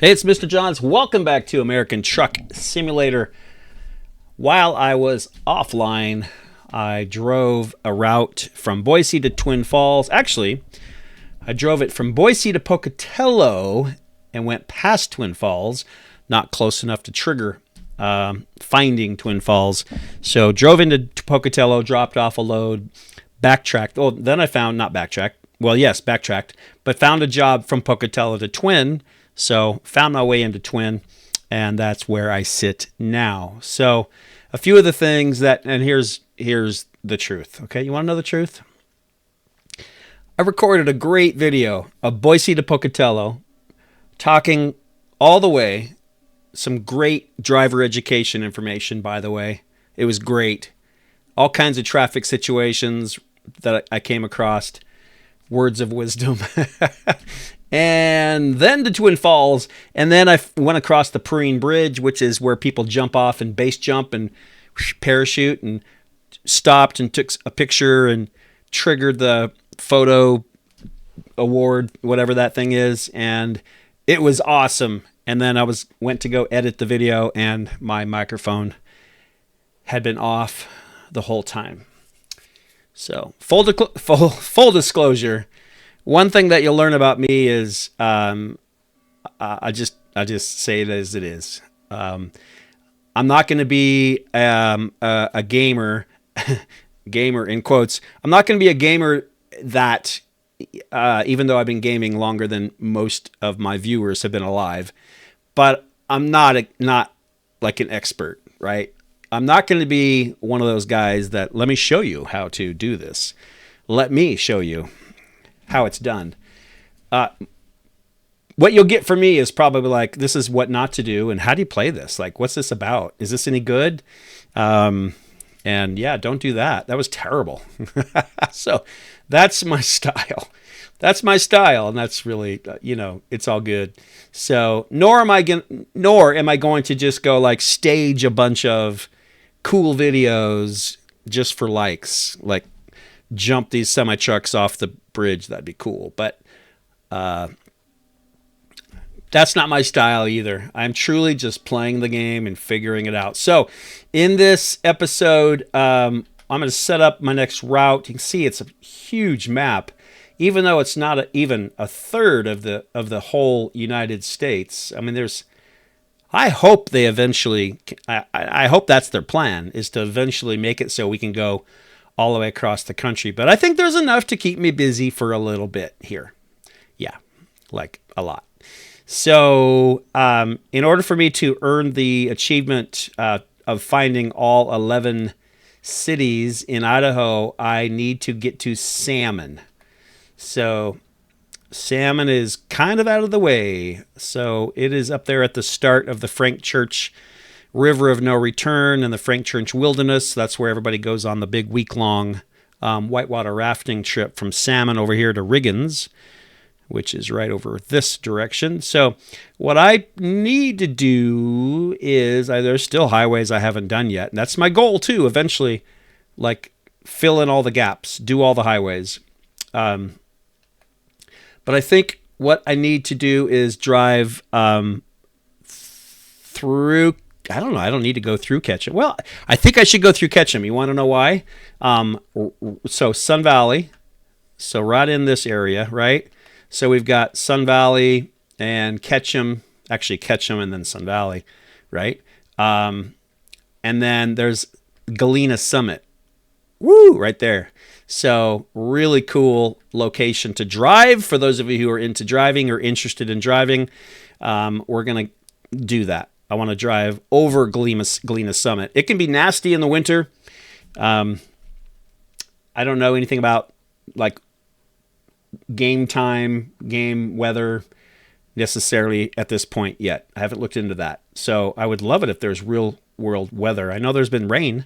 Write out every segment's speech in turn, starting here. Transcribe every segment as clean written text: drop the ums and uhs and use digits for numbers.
Hey, it's Mr. Johns. Welcome back to American Truck Simulator. While I was offline, I drove a route from Boise to Twin Falls. Actually, I drove it from Boise to Pocatello and went past Twin Falls, not close enough to trigger finding Twin Falls. So drove into Pocatello, dropped off a load, backtracked. Oh, then I found, not backtracked. Well, yes, backtracked, but found a job from Pocatello to Twin. So found my way into Twin, and that's where I sit now. So a few of the things that, and here's the truth. Okay, you want to know the truth? I recorded a great video of Boise to Pocatello, talking all the way. Some great driver education information, by the way. It was great. All kinds of traffic situations that I came across. Words of wisdom. And then to Twin Falls, and then I went across the Perrine Bridge, which is where people jump off and base jump and parachute, and stopped and took a picture and triggered the photo award, whatever that thing is, and it was awesome. And then I went to go edit the video, and my microphone had been off the whole time. So full disclosure. One thing that you'll learn about me is I just say it as it is. I'm not going to be a gamer, gamer in quotes. I'm not going to be a gamer that, even though I've been gaming longer than most of my viewers have been alive, but I'm not like an expert, right? I'm not going to be one of those guys that, let me show you how to do this. Let me show you how it's done. What you'll get from me is probably like, this is what not to do, and how do you play this? Like, what's this about? Is this any good? And yeah, don't do that. That was terrible. So that's my style. That's my style, and that's really, it's all good. So nor am I going to just go like stage a bunch of cool videos just for likes, like jump these semi trucks off the bridge. That'd be cool, but that's not my style either. I'm truly just playing the game and figuring it out. So in this episode, I'm going to set up my next route. You can see it's a huge map, even though it's not even a third of the whole United States. I mean, I hope they eventually, I hope that's their plan, is to eventually make it so we can go all the way across the country. But I think there's enough to keep me busy for a little bit here. Yeah, like a lot. So in order for me to earn the achievement of finding all 11 cities in Idaho, I need to get to Salmon. So Salmon is kind of out of the way. So it is up there at the start of the Frank Church River of No Return and the Frank Church Wilderness. That's where everybody goes on the big week-long whitewater rafting trip from Salmon over here to Riggins, which is right over this direction. So what I need to do is, there's still highways I haven't done yet. And that's my goal too, eventually, like fill in all the gaps, do all the highways. But I think what I need to do is drive through, I don't know, I don't need to go through Ketchum. Well, I think I should go through Ketchum. You want to know why? So Sun Valley, so right in this area, right? So we've got Sun Valley and Ketchum, actually Ketchum and then Sun Valley, right? And then there's Galena Summit. Woo, right there. So really cool location to drive. For those of you who are into driving or interested in driving, we're going to do that. I want to drive over Galena Summit. It can be nasty in the winter. I don't know anything about like game time, game weather necessarily at this point yet. I haven't looked into that. So I would love it if there's real world weather. I know there's been rain.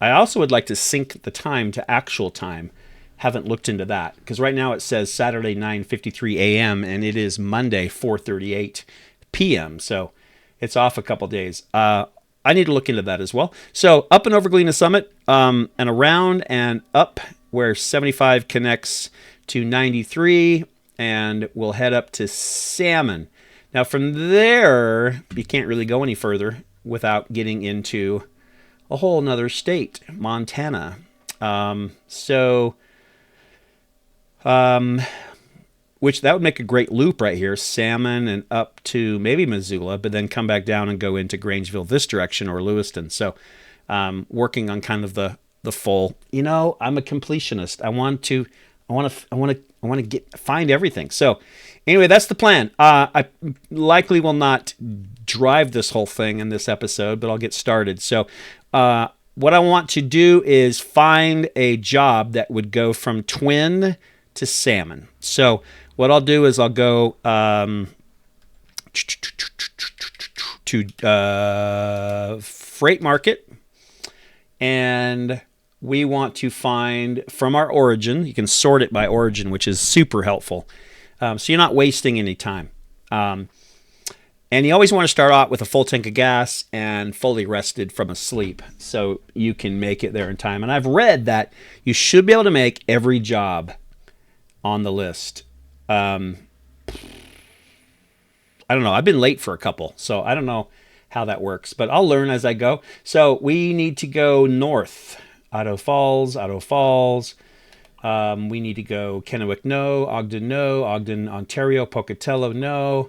I also would like to sync the time to actual time. Haven't looked into that because right now it says Saturday 9:53 a.m. and it is Monday 4:38 p.m. So it's off a couple days. I need to look into that as well. So up and over Galena Summit, and around and up where 75 connects to 93, and we'll head up to Salmon. Now from there, you can't really go any further without getting into a whole nother state, Montana. Which that would make a great loop right here, Salmon and up to maybe Missoula, but then come back down and go into Grangeville this direction or Lewiston. So working on kind of the full, I'm a completionist. I want to find everything. So anyway, that's the plan. I likely will not drive this whole thing in this episode, but I'll get started. So what I want to do is find a job that would go from Twin to Salmon. So what I'll do is I'll go to Freight Market, and we want to find from our origin. You can sort it by origin, which is super helpful. So you're not wasting any time. And you always want to start out with a full tank of gas and fully rested from a sleep so you can make it there in time. And I've read that you should be able to make every job on the list. I don't know. I've been late for a couple, so I don't know how that works, but I'll learn as I go. So we need to go north. Idaho Falls. We need to go Kennewick, no. Ogden, no. Ogden, Ontario. Pocatello, no.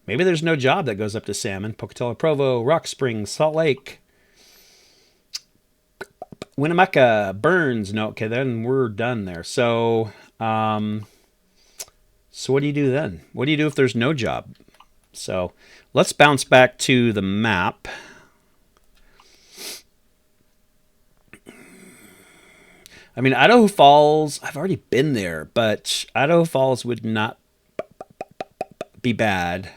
Maybe there's no job that goes up to Salmon. Pocatello, Provo, Rock Springs, Salt Lake, Winnemucca, Burns. No, okay, then we're done there. So what do you do then? What do you do if there's no job? So let's bounce back to the map. I mean, Idaho Falls, I've already been there, but Idaho Falls would not be bad.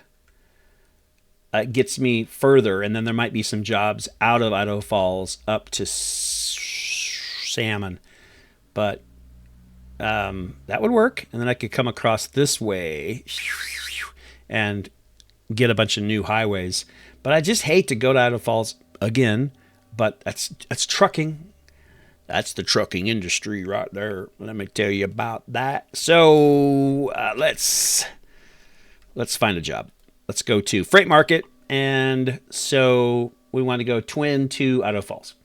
It gets me further, and then there might be some jobs out of Idaho Falls up to Salmon. But that would work, and then I could come across this way and get a bunch of new highways. But I just hate to go to Idaho Falls again, but that's trucking. That's the trucking industry right there. Let me tell you about that. So let's find a job. Let's go to Freight Market, and so we want to go Twin to Idaho Falls.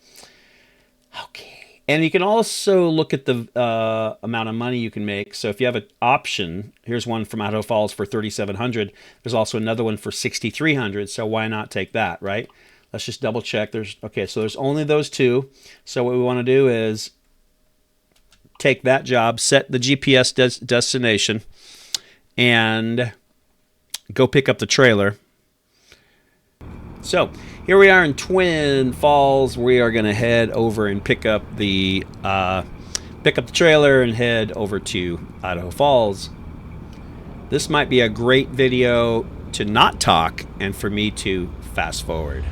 Okay. And you can also look at the amount of money you can make. So if you have an option, here's one from Idaho Falls for $3,700. There's also another one for $6,300. So why not take that, right? Let's just double check. So there's only those two. So what we want to do is take that job, set the GPS destination, and go pick up the trailer. So here we are in Twin Falls. We are going to head over and pick up the trailer and head over to Idaho Falls. This might be a great video to not talk and for me to fast forward.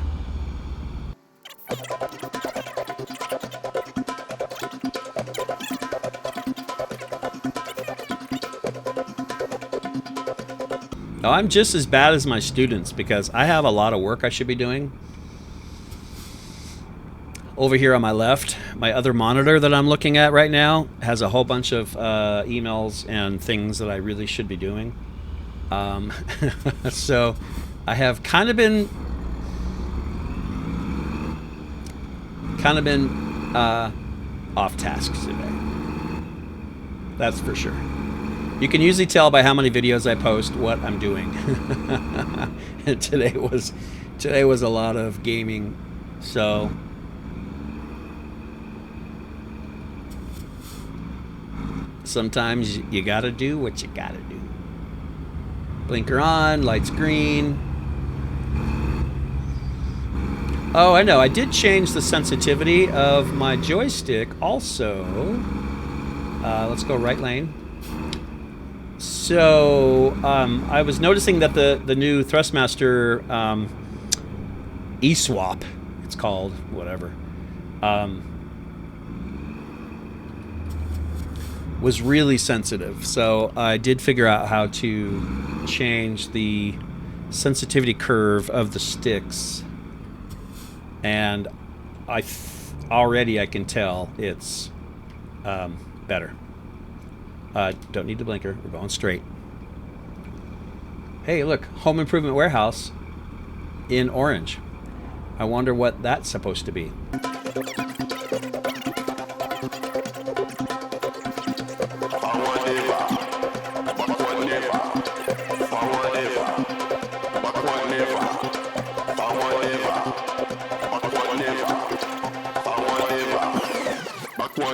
Oh, I'm just as bad as my students because I have a lot of work I should be doing. Over here on my left, my other monitor that I'm looking at right now has a whole bunch of emails and things that I really should be doing. So I have kind of been off task today. That's for sure. You can usually tell by how many videos I post what I'm doing. And today was a lot of gaming. So sometimes you gotta do what you gotta do. Blinker on, lights green. Oh, I know. I did change the sensitivity of my joystick also. Let's go right lane. So I was noticing that the new Thrustmaster eSwap, it's called, whatever, was really sensitive. So I did figure out how to change the sensitivity curve of the sticks, and already I can tell it's better. Don't need the blinker. We're going straight. Hey, look, Home Improvement Warehouse in orange. I wonder what that's supposed to be.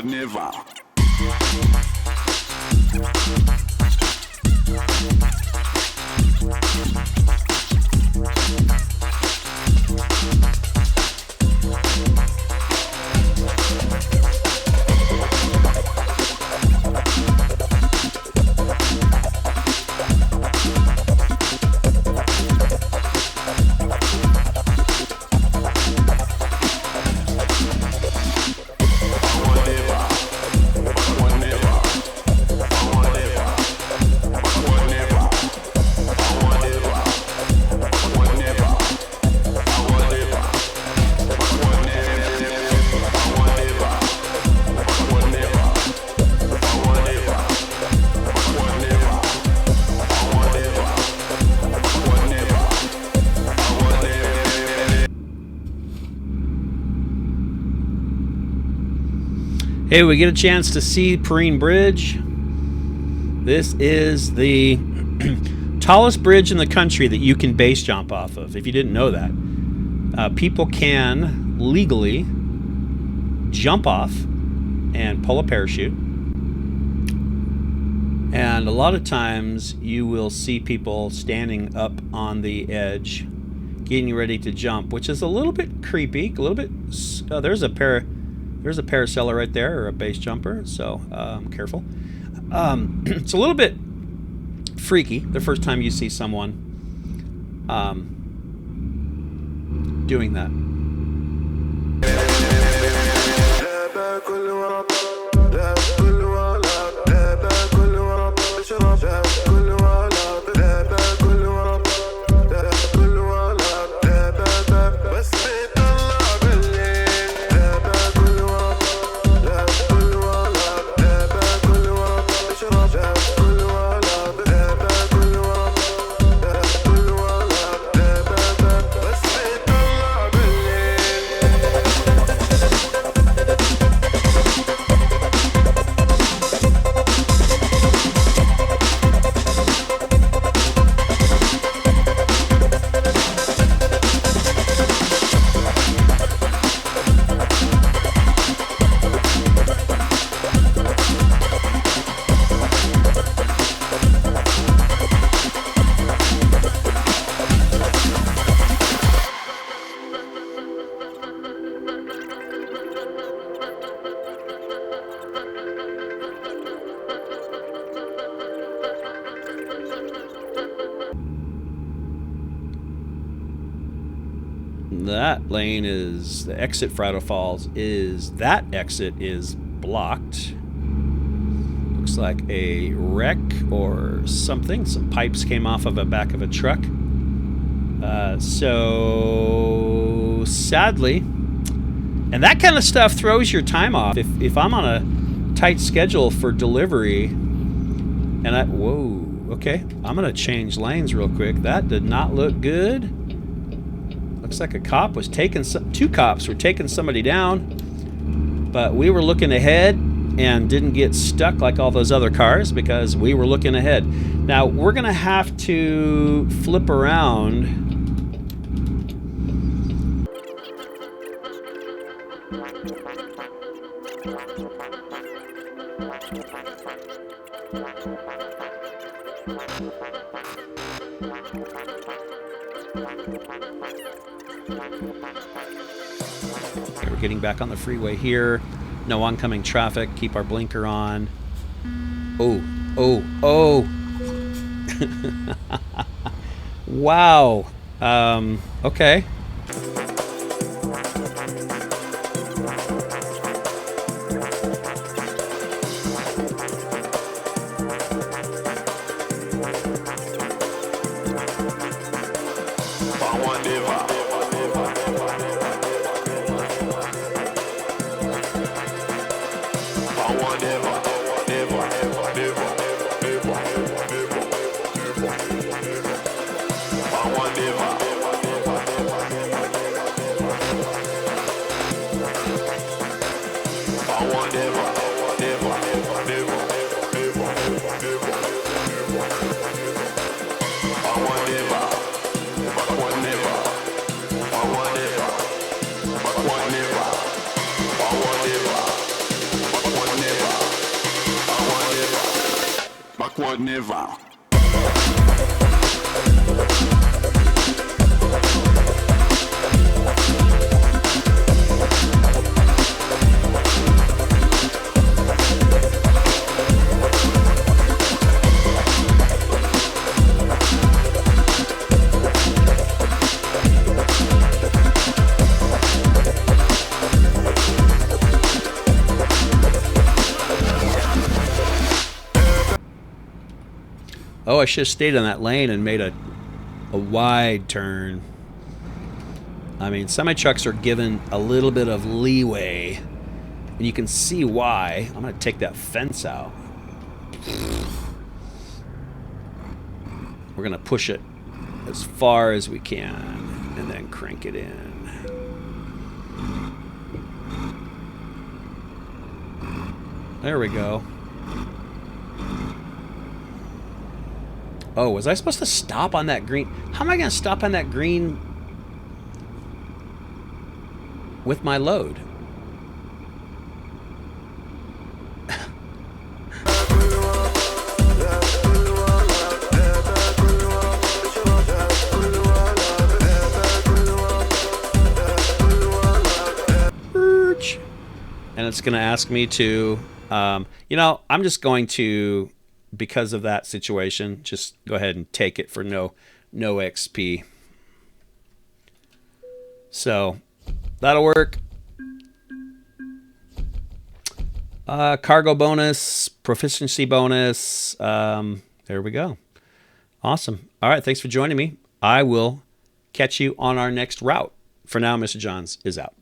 Never. Hey, we get a chance to see Perrine Bridge. This is the tallest bridge in the country that you can base jump off of, if you didn't know that. People can legally jump off and pull a parachute. And a lot of times you will see people standing up on the edge getting ready to jump, which is a little bit creepy, a little bit... there's a parasailor right there, or a base jumper, so careful. It's a little bit freaky the first time you see someone doing that. That lane is the exit for Idaho Falls. That exit is blocked. Looks like a wreck or something. Some pipes came off of the back of a truck. So sadly, and that kind of stuff throws your time off. If I'm on a tight schedule for delivery, and okay, I'm gonna change lanes real quick. That did not look good. Looks like a cop was taking two cops were taking somebody down, but we were looking ahead and didn't get stuck like all those other cars because we were looking ahead. Now we're gonna have to flip around. Okay, we're getting back on the freeway here. No oncoming traffic. Keep our blinker on. Oh. Wow. Okay. backward never. Oh, I should have stayed on that lane and made a wide turn. I mean, semi-trucks are given a little bit of leeway, and you can see why. I'm going to take that fence out. We're going to push it as far as we can and then crank it in. There we go. Oh, was I supposed to stop on that green? How am I going to stop on that green with my load? And it's going to ask me to, you know, I'm just going to, because of that situation, just go ahead and take it for no XP. So that'll work. Cargo bonus, proficiency bonus. There we go. Awesome. All right. Thanks for joining me. I will catch you on our next route. For now, Mr. Johns is out.